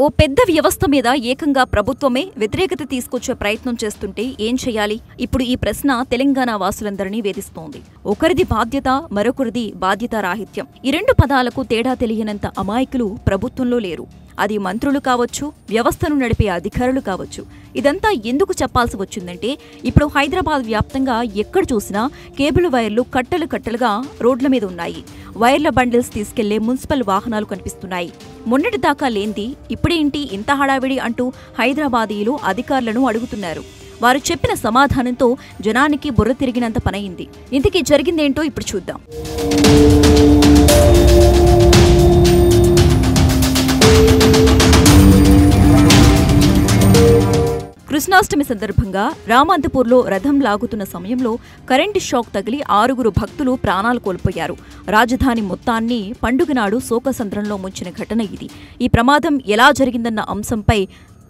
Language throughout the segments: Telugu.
ఓ పెద్ద వ్యవస్థ మీద ఏకంగా ప్రభుత్వమే వ్యతిరేకత తీసుకొచ్చే ప్రయత్నం చేస్తుంటే ఏం చేయాలి? ఇప్పుడు ఈ ప్రశ్న తెలంగాణ వాసులందరినీ వేధిస్తోంది. ఒకరిది బాధ్యత, మరొకరిది బాధ్యతారాహిత్యం. ఈ రెండు పదాలకు తేడా తెలియనంత అమాయకులు ప్రభుత్వంలో లేరు. అది మంత్రులు కావచ్చు, వ్యవస్థను నడిపే అధికారులు కావచ్చు. ఇదంతా ఎందుకు చెప్పాల్సి వచ్చిందంటే, ఇప్పుడు హైదరాబాద్ వ్యాప్తంగా ఎక్కడ చూసినా కేబుల్ వైర్లు కట్టలు కట్టలుగా రోడ్ల మీద ఉన్నాయి. వైర్ల బండిల్స్ తీసుకెళ్లే మున్సిపల్ వాహనాలు కనిపిస్తున్నాయి. మొన్నటి దాకా లేంది ఇప్పుడేంటి ఇంత హడావిడి అంటూ హైదరాబాదీయులు అధికారులను అడుగుతున్నారు. వారు చెప్పిన సమాధానంతో జనానికి బుర్ర తిరిగినంత పనయింది. ఇంతకీ జరిగిందేంటో ఇప్పుడు చూద్దాం. కృష్ణాష్టమి సందర్భంగా రామంతపూర్లో రథం లాగుతున్న సమయంలో కరెంటు షాక్ తగిలి 6 భక్తులు ప్రాణాలు కోల్పోయారు. రాజధాని మొత్తాన్ని పండుగనాడు శోకసంద్రంలో ముంచిన ఘటన ఇది. ఈ ప్రమాదం ఎలా జరిగిందన్న అంశంపై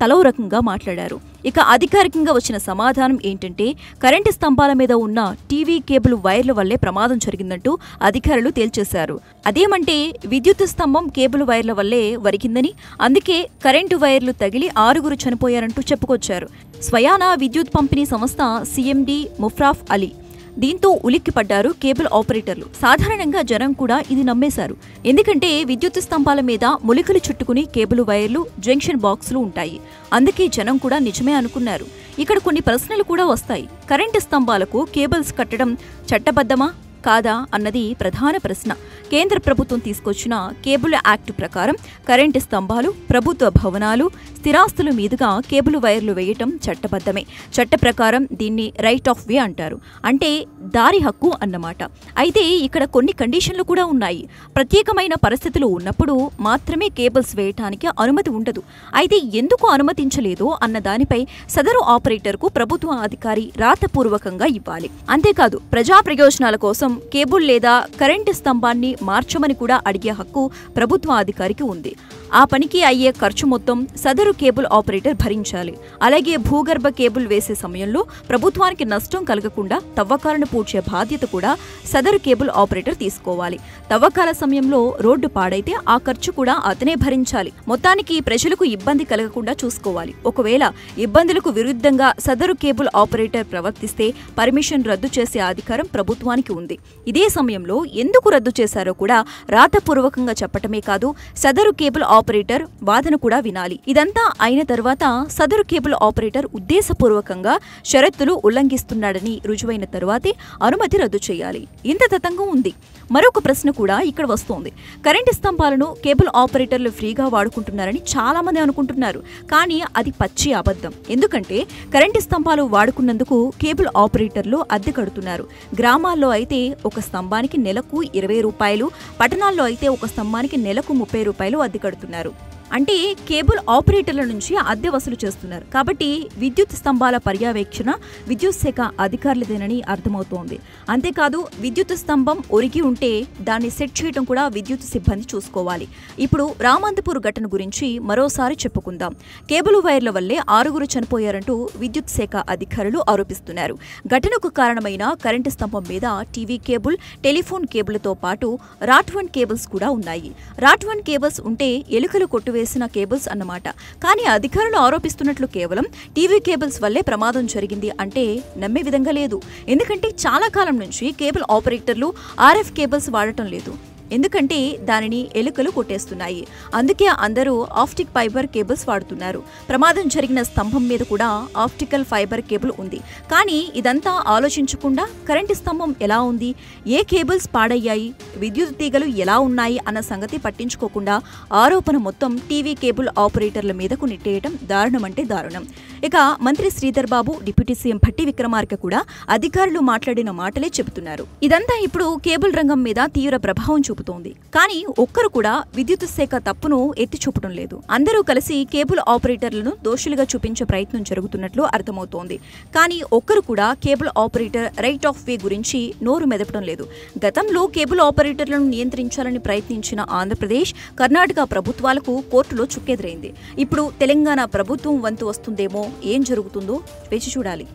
తలో రకంగా మాట్లాడారు. ఇక అధికారికంగా వచ్చిన సమాధానం ఏంటంటే, కరెంటు స్తంభాల మీద ఉన్న టీవీ కేబుల్ వైర్ల వల్లే ప్రమాదం జరిగిందంటూ అధికారులు తేల్చేశారు. అదేమంటే విద్యుత్ స్తంభం కేబుల్ వైర్ల వల్లే వరికిందని, అందుకే కరెంటు వైర్లు తగిలి 6 చనిపోయారంటూ చెప్పుకొచ్చారు. స్వయానా విద్యుత్ పంపిణీ సంస్థ సీఎండీ ముఫ్రాఫ్ అలీ. దీంతో ఉలిక్కిపడ్డారు కేబుల్ ఆపరేటర్లు. సాధారణంగా జనం కూడా ఇది నమ్మేశారు. ఎందుకంటే విద్యుత్ స్తంభాల మీద మొలికలు చుట్టుకుని కేబుల్ వైర్లు, జంక్షన్ బాక్సులు ఉంటాయి. అందుకే జనం కూడా నిజమే అనుకున్నారు. ఇక్కడ కొన్ని ప్రశ్నలు కూడా వస్తాయి. కరెంటు స్తంభాలకు కేబుల్స్ కట్టడం చట్టబద్ధమా కాదా అన్నది ప్రధాన ప్రశ్న. కేంద్ర ప్రభుత్వం తీసుకొచ్చిన కేబుల్ యాక్ట్ ప్రకారం కరెంటు స్తంభాలు, ప్రభుత్వ భవనాలు, స్థిరాస్తుల మీదుగా కేబుల్ వైర్లు వేయటం చట్టబద్ధమే. చట్ట ప్రకారం దీన్ని రైట్ ఆఫ్ వే అంటారు. అంటే దారి హక్కు అన్నమాట. అయితే ఇక్కడ కొన్ని కండిషన్లు కూడా ఉన్నాయి. ప్రత్యేకమైన పరిస్థితులు ఉన్నప్పుడు మాత్రమే కేబుల్స్ వేయటానికి అనుమతి ఉండదు. అయితే ఎందుకు అనుమతించలేదో అన్న దానిపై సదరు ఆపరేటర్కు ప్రభుత్వ అధికారి రాతపూర్వకంగా ఇవ్వాలి. అంతేకాదు ప్రజా ప్రయోజనాల కోసం కేబుల్ లేదా కరెంటు స్తంభాన్ని మార్చమని కూడా అడిగే హక్కు ప్రభుత్వ అధికారికి ఉంది. ఆ పనికి అయ్యే ఖర్చు మొత్తం సదరు కేబుల్ ఆపరేటర్ భరించాలి. అలాగే భూగర్భ కేబుల్ వేసే సమయంలో ప్రభుత్వానికి నష్టం కలగకుండా తవ్వకాలను పూడ్చే బాధ్యత కూడా సదరు కేబుల్ ఆపరేటర్ తీసుకోవాలి. తవ్వకాల సమయంలో రోడ్డు పాడైతే ఆ ఖర్చు కూడా అతనే భరించాలి. మొత్తానికి ప్రజలకు ఇబ్బంది కలగకుండా చూసుకోవాలి. ఒకవేళ ఇబ్బందులకు విరుద్ధంగా సదరు కేబుల్ ఆపరేటర్ ప్రవర్తిస్తే పర్మిషన్ రద్దు చేసే అధికారం ప్రభుత్వానికి ఉంది. ఇదే సమయంలో ఎందుకు రద్దు చేశారో కూడా రాతపూర్వకంగా చెప్పటమే కాదు, సదరు కేబుల్ ఆపరేటర్ వాదన కూడా వినాలి. ఇదంతా అయిన తర్వాత సదరు కేబుల్ ఆపరేటర్ ఉద్దేశపూర్వకంగా షరతులు ఉల్లంఘిస్తున్నాడని రుజువైన తరువాతే అనుమతి రద్దు చేయాలి. ఇంత తతంగం ఉంది. మరొక ప్రశ్న కూడా ఇక్కడ వస్తోంది. కరెంటు స్తంభాలను కేబుల్ ఆపరేటర్లు ఫ్రీగా వాడుకుంటున్నారని చాలా మంది అనుకుంటున్నారు. కానీ అది పచ్చి అబద్ధం. ఎందుకంటే కరెంటు స్తంభాలు వాడుకున్నందుకు కేబుల్ ఆపరేటర్లు అద్దె కడుతున్నారు. గ్రామాల్లో అయితే ఒక స్తంభానికి నెలకు 20 రూపాయలు, పట్టణాల్లో అయితే ఒక స్తంభానికి నెలకు 30 రూపాయలు అద్దె కడుతున్నారు. అంటే కేబుల్ ఆపరేటర్ల నుంచి అద్దె వసూలు చేస్తున్నారు. కాబట్టి విద్యుత్ స్తంభాల పర్యవేక్షణ విద్యుత్ శాఖ అధికారులదేనని అర్థమవుతోంది. అంతేకాదు విద్యుత్ స్తంభం ఒరిగి ఉంటే దాన్ని సెట్ చేయడం కూడా విద్యుత్ సిబ్బంది చూసుకోవాలి. ఇప్పుడు రామంతపూర్ ఘటన గురించి మరోసారి చెప్పుకుందాం. కేబుల్ వైర్ల వల్లే 6 చనిపోయారంటూ విద్యుత్ శాఖ అధికారులు ఆరోపిస్తున్నారు. ఘటనకు కారణమైన కరెంటు స్తంభం మీద టీవీ కేబుల్, టెలిఫోన్ కేబుల్తో పాటు రాట్1 కేబుల్స్ కూడా ఉన్నాయి. రాట్1 కేబుల్స్ ఉంటే ఎలుకలు కొట్టు వేసిన కేబుల్స్ అన్నమాట. కానీ అధికారులు ఆరోపిస్తున్నట్లు కేవలం టీవీ కేబుల్స్ వల్లే ప్రమాదం జరిగింది అంటే నమ్మే విధంగా లేదు. ఎందుకంటే చాలా కాలం నుంచి కేబుల్ ఆపరేటర్లు RF కేబుల్స్ వాడటం లేదు. ఎందుకంటే దానిని ఎలుకలు కొట్టేస్తున్నాయి. అందుకే అందరూ ఆప్టిక్ ఫైబర్ కేబుల్స్ వాడుతున్నారు. ప్రమాదం జరిగిన స్తంభం మీద కూడా ఆప్టికల్ ఫైబర్ కేబుల్ ఉంది. కానీ ఇదంతా ఆలోచించకుండా కరెంటు స్తంభం ఎలా ఉంది, ఏ కేబుల్స్ పాడయ్యాయి, విద్యుత్ తీగలు ఎలా ఉన్నాయి అన్న సంగతి పట్టించుకోకుండా ఆరోపణ మొత్తం టీవీ కేబుల్ ఆపరేటర్ల మీదకు నెట్టేయటం దారుణం అంటే దారుణం. ఇక మంత్రి శ్రీధర్ బాబు, డిప్యూటీ సీఎం భట్టి విక్రమార్క కూడా అధికారులు మాట్లాడిన మాటలే చెబుతున్నారు. ఇదంతా ఇప్పుడు కేబుల్ రంగం మీద తీవ్ర ప్రభావం చూపుతోంది. కానీ ఒక్కరు కూడా విద్యుత్ శాఖ తప్పును ఎత్తి చూపడం లేదు. అందరూ కలిసి కేబుల్ ఆపరేటర్లను దోషులుగా చూపించే ప్రయత్నం జరుగుతున్నట్లు అర్థమవుతోంది. కానీ ఒక్కరు కూడా cable operator right of way గురించి నోరు మెదపడం లేదు. గతంలో కేబుల్ ఆపరేటర్లను నియంత్రించాలని ప్రయత్నించిన ఆంధ్రప్రదేశ్, కర్ణాటక ప్రభుత్వాలకు కోర్టులో చుక్కెదురైంది. ఇప్పుడు తెలంగాణ ప్రభుత్వం వంతు వస్తుందేమో. ఏం జరుగుతుందో వేచి చూడాలి.